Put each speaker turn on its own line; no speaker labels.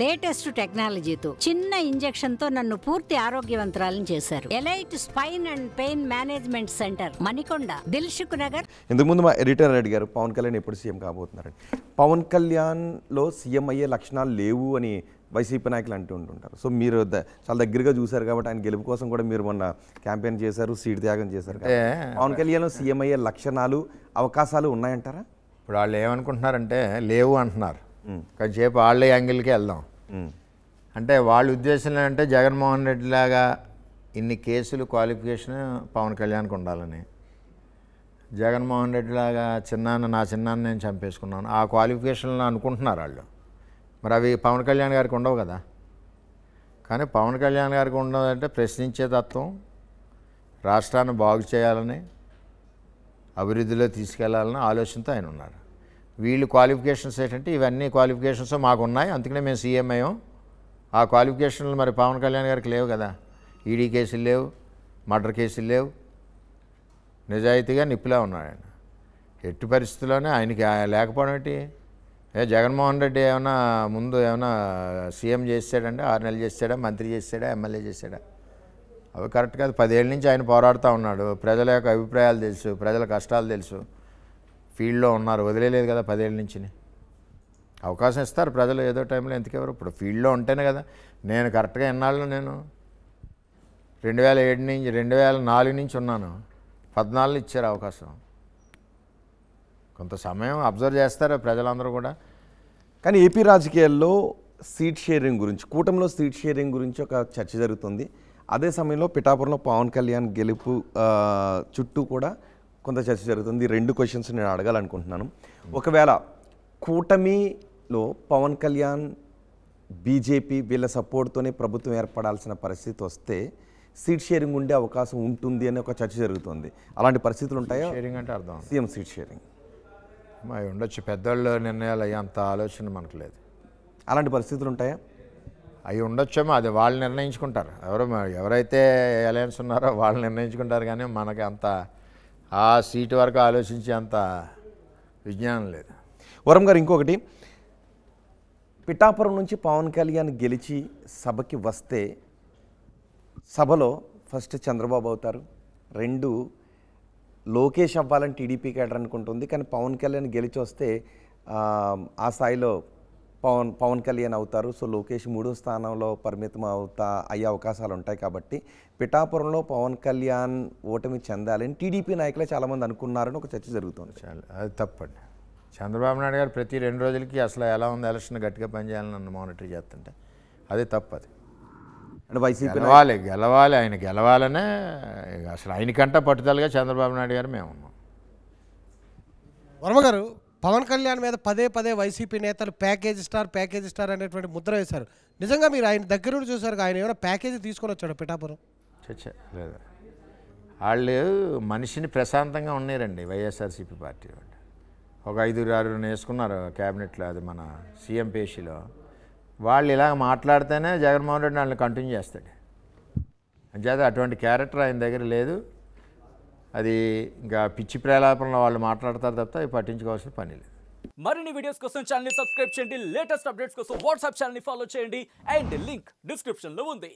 Latest టెక్నాలజీతో చిన్న injection తో నన్ను పూర్తి ఆరోగ్యవంతురాలను చేశారు. Elite spine and pain management centre, Manikonda, Dilsukh Nagar.
ఇంతకుముందు మా ఎడిటర్ అడిగారు పవన్ కళ్యాణ్ ఎప్పుడు సీఎం కాబోతున్నారని. పవన్ కళ్యాణ్లో సీఎం అయ్యే లక్షణాలు లేవు అని వైసీపీ నాయకులు అంటూ ఉంటుంటారు. సో మీరు చాలా దగ్గరగా చూశారు కాబట్టి ఆయన గెలుపు కోసం కూడా మీరు మొన్న క్యాంపెయిన్ చేశారు, సీట్ త్యాగం చేశారు. పవన్ కళ్యాణ్ సీఎం అయ్యే లక్షణాలు, అవకాశాలు ఉన్నాయంటారా?
ఇప్పుడు వాళ్ళు ఏమనుకుంటున్నారంటే లేవు అంటున్నారు. కాసేపు వాళ్ళే యాంగిల్కి వెళ్దాం అంటే వాళ్ళ ఉద్దేశం అంటే జగన్మోహన్ రెడ్డి లాగా ఇన్ని కేసులు క్వాలిఫికేషన్ పవన్ కళ్యాణ్కి ఉండాలని, జగన్మోహన్ రెడ్డి లాగా నా చిన్నాన్ని నేను చంపేసుకున్నాను ఆ క్వాలిఫికేషన్లు అనుకుంటున్నారు వాళ్ళు. మరి అవి పవన్ కళ్యాణ్ గారికి ఉండవు కదా. కానీ పవన్ కళ్యాణ్ గారికి ఉండదంటే ప్రశ్నించే తత్వం, రాష్ట్రాన్ని బాగు చేయాలని, అభివృద్ధిలో తీసుకెళ్లాలని ఆలోచనతో ఆయన ఉన్నారు. వీళ్ళు క్వాలిఫికేషన్స్ ఏంటంటే ఇవన్నీ క్వాలిఫికేషన్స్ మాకు ఉన్నాయి, అందుకనే మేము సీఎం అయ్యాం. ఆ క్వాలిఫికేషన్లు మరి పవన్ కళ్యాణ్ గారికి లేవు కదా. ఈడీ కేసులు లేవు, మర్డర్ కేసులు లేవు, నిజాయితీగా నిప్పులా ఉన్నాడు ఆయన. ఎట్టి పరిస్థితుల్లోనే ఆయనకి లేకపోవడం ఏంటి? జగన్మోహన్ రెడ్డి ఏమైనా ముందు ఏమైనా సీఎం చేసాడంటే 6 నెలలు చేసాడా, మంత్రి చేసాడా, ఎమ్మెల్యే చేసాడా? అవి కరెక్ట్ కాదు. 10 ఏళ్ళ నుంచి ఆయన పోరాడుతూ ఉన్నాడు. ప్రజల యొక్క అభిప్రాయాలు తెలుసు, ప్రజల కష్టాలు తెలుసు, ఫీల్డ్లో ఉన్నారు, వదిలేదు కదా 10 ఏళ్ళ నుంచి. అవకాశం ఇస్తారు ప్రజలు ఏదో టైంలో, ఎందుకెవరు ఇప్పుడు ఫీల్డ్లో ఉంటేనే కదా. నేను కరెక్ట్గా ఎన్నాళ్ళు నేను 2007 నుంచి 2004 నుంచి ఉన్నాను, 14 ఇచ్చారు అవకాశం. కొంత సమయం అబ్జర్వ్ చేస్తారు ప్రజలందరూ కూడా.
కానీ ఏపీ రాజకీయాల్లో సీట్ షేరింగ్ గురించి, కూటమిలో సీట్ షేరింగ్ గురించి ఒక చర్చ జరుగుతుంది. అదే సమయంలో పిఠాపురంలో పవన్ కళ్యాణ్ గెలుపు చుట్టూ కూడా కొంత చర్చ జరుగుతుంది. 2 క్వశ్చన్స్ నేను అడగాలనుకుంటున్నాను. ఒకవేళ కూటమిలో పవన్ కళ్యాణ్, బీజేపీ వీళ్ళ సపోర్ట్తోనే ప్రభుత్వం ఏర్పడాల్సిన పరిస్థితి వస్తే సీట్ షేరింగ్ ఉండే అవకాశం ఉంటుంది అని ఒక చర్చ జరుగుతుంది. అలాంటి పరిస్థితులు ఉంటాయా?
షేరింగ్ అంటే అర్థం
సీఎం సీట్ షేరింగ్
అవి ఉండొచ్చు. పెద్దవాళ్ళు నిర్ణయాలు అయ్యే అంత ఆలోచన మనకు లేదు.
అలాంటి పరిస్థితులు ఉంటాయా?
అవి ఉండొచ్చేమో, అది వాళ్ళు నిర్ణయించుకుంటారు. ఎవరైతే అలయన్స్ ఉన్నారో వాళ్ళు నిర్ణయించుకుంటారు. కానీ మనకి అంత ఆ సీటు వరకు ఆలోచించే అంత విజ్ఞానం లేదు.
వరం గారు, ఇంకొకటి, పిఠాపురం నుంచి పవన్ కళ్యాణ్ గెలిచి సభకి వస్తే సభలో ఫస్ట్ చంద్రబాబు అవుతారు, 2 లోకేష్ అవ్వాలని టీడీపీ కేడర్ అనుకుంటుంది. కానీ పవన్ కళ్యాణ్ గెలిచి వస్తే ఆ స్థాయిలో పవన్ కళ్యాణ్ అవుతారు. సో లోకేష్ 3వ స్థానంలో పరిమితం అయ్యే అవకాశాలు ఉంటాయి. కాబట్టి పిఠాపురంలో పవన్ కళ్యాణ్ ఓటమి చెందాలని టీడీపీ నాయకులే చాలామంది అనుకున్నారని ఒక చర్చ జరుగుతుంది.
అది తప్పండి. చంద్రబాబు నాయుడు గారు ప్రతి 2 రోజులకి అసలు ఎలా ఉంది ఎలక్షన్ గట్టిగా పనిచేయాలని నన్ను మానిటర్ చేస్తుంటే అది తప్పది.
అంటే వైసీపీ
గెలవాలి ఆయన గెలవాలనే అసలు ఆయనకంటే పట్టుదలగా చంద్రబాబు నాయుడు గారు మేము ఉన్నాం.
వర్మ గారు, పవన్ కళ్యాణ్ మీద పదే వైసీపీ నేతలు ప్యాకేజ్ స్టార్ అనేటువంటి ముద్ర వేశారు. నిజంగా మీరు ఆయన దగ్గర నుండి చూసారు, ఆయన ఏమైనా ప్యాకేజీ తీసుకొని వచ్చాడు పిఠాపురం?
లేదు, వాళ్ళు మనిషిని ప్రశాంతంగా ఉన్నారండి. వైఎస్ఆర్సీపీ పార్టీ వాళ్ళు ఒక 5-6 వేసుకున్నారు క్యాబినెట్లో, అది మన సీఎం పేషీలో. వాళ్ళు ఇలా మాట్లాడితేనే జగన్మోహన్ రెడ్డి వాళ్ళని కంటిన్యూ చేస్తాడు. అంచేత అటువంటి క్యారెక్టర్ ఆయన దగ్గర లేదు. అది ఇంకా పిచ్చి ప్రేలాపనలో వాళ్ళు మాట్లాడతారు తప్ప అవి పట్టించుకోవాల్సిన పని లేదు.
మరిన్ని వీడియోస్ కోసం ఛానల్ సబ్స్క్రైబ్ చేయండి, లేటెస్ట్ అప్డేట్స్ కోసం వాట్సాప్ ఛానల్ ఫాలో చేయండి, అండ్ లింక్ డిస్క్రిప్షన్లో ఉంది.